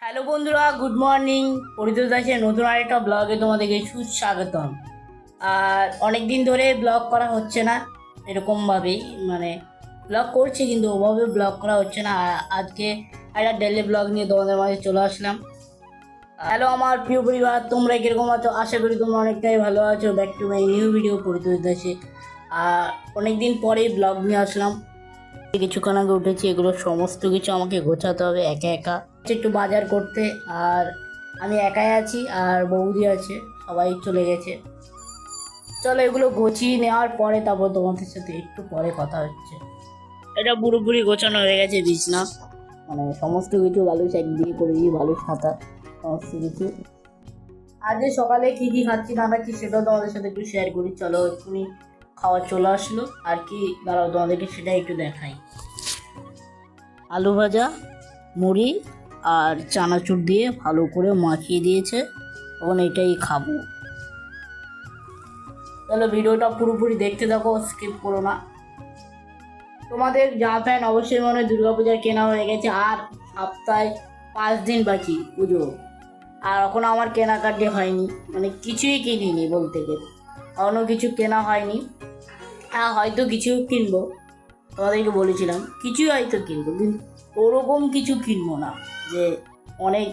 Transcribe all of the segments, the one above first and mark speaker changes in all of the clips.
Speaker 1: Hello বন্ধুরা, good morning. Paritosh দাসের নতুন আরেকটা ব্লগে তোমাদেরকে সুস্বাগতম। আর অনেক দিন ধরে ব্লগ করা হচ্ছে না এরকমভাবেই, ব্লগ করছি কিন্তু ওভাবে ব্লগ করা হচ্ছে না। আজকে একটা ডেলি ব্লগ নিয়ে তোমাদের মাঝে চলে আসলাম। হ্যালো আমার প্রিয় পরিবার, তোমরা কীরকম আছো? আশা করি তোমরা অনেকটাই ভালো আছো। Back to my new video Paritosh দাসে। আর অনেক দিন পরেই ব্লগ নিয়ে আসলাম। কিছুক্ষণ আগে উঠেছি, এগুলো সমস্ত কিছু আমাকে গোছাতে হবে একা একা। একটু বাজার করতে, আর আমি একাই আছি আর বৌদি আছে, সবাই চলে গেছে। চলো এগুলো গুছিয়ে নেওয়ার পরে তারপর তোমাদের সাথে একটু পরে কথা হচ্ছে। এটা পুরোপুরি গোছানো হয়ে গেছে বিছনা, সমস্ত কিছু বালুস একদিকে করে দিই, বালুস খাতা সমস্ত কিছু। আজকে সকালে কী কী খাচ্ছি না খাচ্ছি সেটাও তোমাদের সাথে একটু শেয়ার করি। চলো এক্ষুনি খাওয়া চলে আসলো, আর কি দাঁড়াও তোমাদেরকে সেটাই একটু দেখাই। আলু ভাজা, মুড়ি আর চানাচুর দিয়ে ভালো করে মাখিয়ে দিয়েছে, এখন এটাই খাবো। তাহলে ভিডিওটা পুরোপুরি দেখতে থাকো, স্কিপ করো না। তোমাদের জামা প্যান্ট অবশ্যই মনে হয় দুর্গাপূজার কেনা হয়ে গেছে, আর সপ্তাহে 5 দিন বাকি পুজো। আর এখন আমার কেনাকাটি হয়নি, কিছুই কিনিনি বলতে গেলে, এখনও কিছু কেনা হয়নি। হয়তো কিছু কিনবো, তোমাদেরকে বলেছিলাম কিছুই হয়তো কিনবো, কিন্তু ওরকম কিছু কিনবো না যে অনেক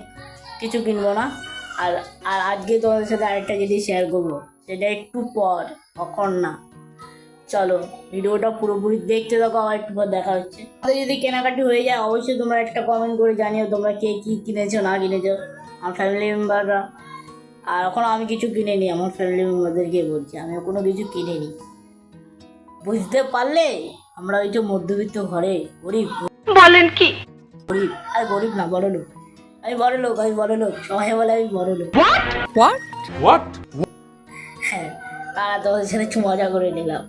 Speaker 1: কিছু কিনবো না। আর আর আজকে তোমাদের সাথে আরেকটা জিনিস শেয়ার করবো, সেটা একটু পর, এখন না। চলো ভিডিওটা পুরোপুরি দেখতে থাকো, আবার একটু পর দেখা হচ্ছে। আমাদের যদি কেনাকাটি হয়ে যায় অবশ্যই তোমরা একটা কমেন্ট করে জানিও তোমরা কে কী কিনেছো না কিনেছো, আমার ফ্যামিলি মেম্বাররা। আর এখনও আমি কিছু কিনিনি, আমার ফ্যামিলি মেম্বারদেরকে বলছি আমি কোনো কিছু কিনিনি। বুঝতে পারলে আমরা ওই যে মধ্যবিত্ত ঘরে গরিব। বলেন কি? গরিব, আর গরিব না, বড় লোক। আমি বড় লোক, সবাই বলে আমি বড় লোক। হ্যাঁ, তারা তোমাদের সাথে একটু মজা করে নিলাম।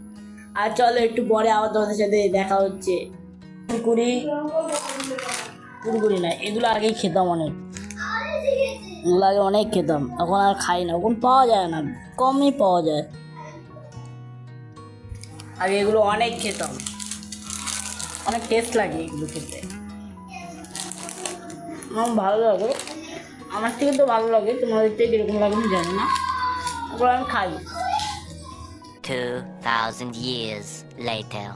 Speaker 1: আর চলো একটু পরে আবার তোমাদের সাথে দেখা হচ্ছে। কুরকুরি না, এগুলো আগেই খেতাম অনেক, এগুলো আগে অনেক খেতাম, এখন আর খাই না, এখন পাওয়া যায় না, কমই পাওয়া যায়। আগে এগুলো অনেক খেতাম, অনেক টেস্ট লাগে এগুলো খেতে, আমার ভালো লাগে। আমার থেকে তো ভালো লাগে, তোমাদের থেকে কীরকম লাগে আমি জানি না, ওগুলো আমি খাই।
Speaker 2: 2000 years later.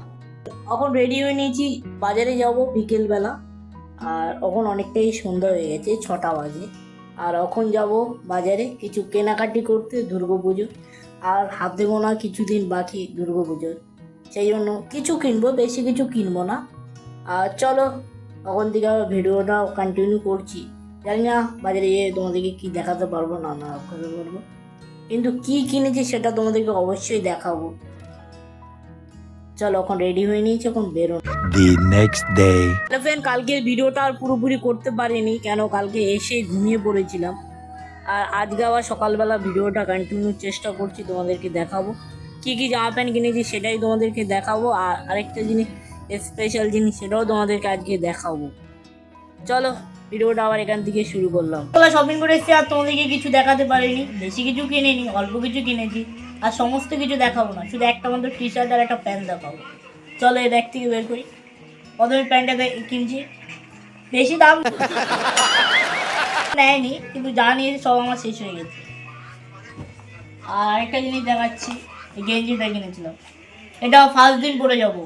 Speaker 1: এখন রেডি হয়ে নিয়েছি, বাজারে যাব বিকেলবেলা। আর এখন অনেকটাই সন্ধ্যা হয়ে গেছে, 6টা বাজে। আর এখন যাব বাজারে কিছু কেনাকাটি করতে, দুর্গাপুজো আর হাতে গোনা কিছুদিন বাকি দুর্গাপুজোর, সেই জন্য কিছু কিনবো, বেশি কিছু কিনবো না। আর চলো তখন থেকে ভিডিওটা কন্টিনিউ করছি। জানি না বাজারে গিয়ে তোমাদেরকে কী দেখাতে পারবো না করতে পারবো, কিন্তু কী কিনেছি সেটা তোমাদেরকে অবশ্যই দেখাবো। চলো এখন রেডি হয়ে নিয়েছি, এখন বেরোনো।
Speaker 3: The next day.
Speaker 1: ফ্রেন্ড, কালকের ভিডিওটা আর পুরোপুরি করতে পারিনি, কেন কালকে এসে ঘুমিয়ে পড়েছিলাম। আর আজকে আবার সকালবেলা ভিডিওটা কন্টিনিউ চেষ্টা করছি, তোমাদেরকে দেখাবো কী কী জামা প্যান্ট কিনেছি সেটাই তোমাদেরকে দেখাবো। আর আরেকটা জিনিস, স্পেশাল জিনিস, সেটাও তোমাদেরকে আজকে দেখাবো। চলো ভিডিওটা আবার এখান থেকে শুরু করলাম। শপিং করে এসেছি, আর তোমাদেরকে কিছু দেখাতে পারিনি, বেশি কিছু কিনিনি, অল্প কিছু কিনেছি। আর সমস্ত কিছু দেখাবো না, শুধু একটা মাত্র টি শার্ট আর একটা প্যান্ট দেখাবো। চলো এই ব্যাগ থেকে বের করি। প্রথমে প্যান্টটা কিনছি, বেশি দাম নেয়নি, কিন্তু যা নিয়েছি সব আমার শেষ হয়ে গেছে। আর আরেকটা জিনিস দেখাচ্ছি, এই গেঞ্জিটা কিনেছিলাম, এটা ফার্স্ট দিন পরে যাবো,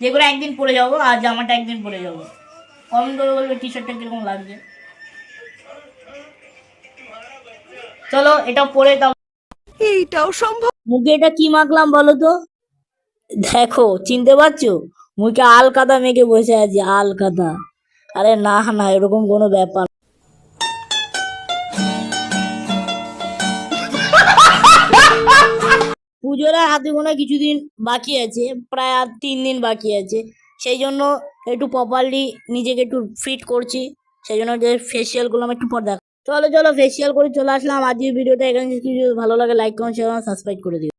Speaker 1: যে কোনো একদিন পরে যাবো, আর জামাটা একদিন পরে যাবো। কমেন্ট করে বলবে টি শার্টটা কীরকম লাগছে। চলো এটা পরে দাও।
Speaker 4: এইটাও সম্ভব?
Speaker 1: মুখে এটা কি মাখলাম বলো তো? দেখো, চিনতে পারছো? মুখে আলকাদা মেখে বসে আছি, আলকাদা। আরে না না, এরকম কোনো ব্যাপার। পুজোর আর হাতে গোনা কিছুদিন বাকি আছে, প্রায় আর 3 দিন বাকি আছে, সেই জন্য একটু প্রপারলি নিজেকে একটু ফিট করছি, সেই জন্য যে ফেসিয়াল করলাম একটু পর দেখো। চলো ফেসিয়াল করে চলে আসলাম। আজকের ভিডিওটা এখানে, কিছু ভালো লাগে লাইক কমেন্ট শেয়ার সাবস্ক্রাইব করে দিও।